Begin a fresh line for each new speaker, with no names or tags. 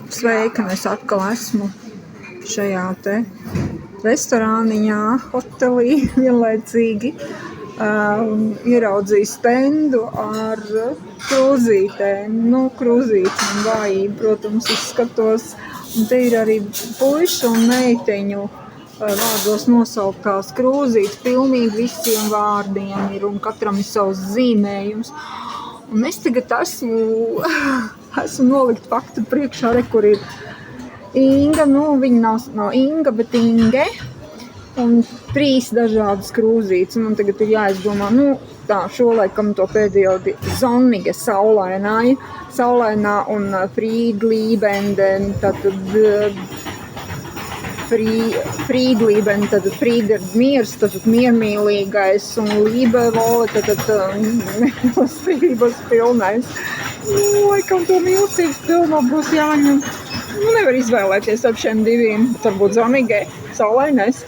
Sveika, es atkal esmu šajā te restorāniņā, hotelī vienlaicīgi. Ieraudzīju stendu ar krūzītēm. Krūzītes un vājība, protams, izskatos. Un te ir arī puišu un meiteņu vārdos nosauktās krūzītes. Pilnīgi visiem vārdiem ir un katram ir savs zīmējums. Un es tagad esmu nolikt faktu priekšā, kur ir Inga, viņa nav Inga, bet Inge, un 3 dažādas krūzītes, un man tagad ir jāizdomā, šo laikam to pēdējo Zonnige, saulainā un Frīdlībende, tātad Frīdlībende, tātad Frīd ir miers, tātad miermīlīgais, un Lībevolle, tātad mīlestības pilnais. Laikam to mīlestības pilno būs jāņem. Nevar izvēlēties ap šiem diviem. Varbūt Zonnige, saulainais.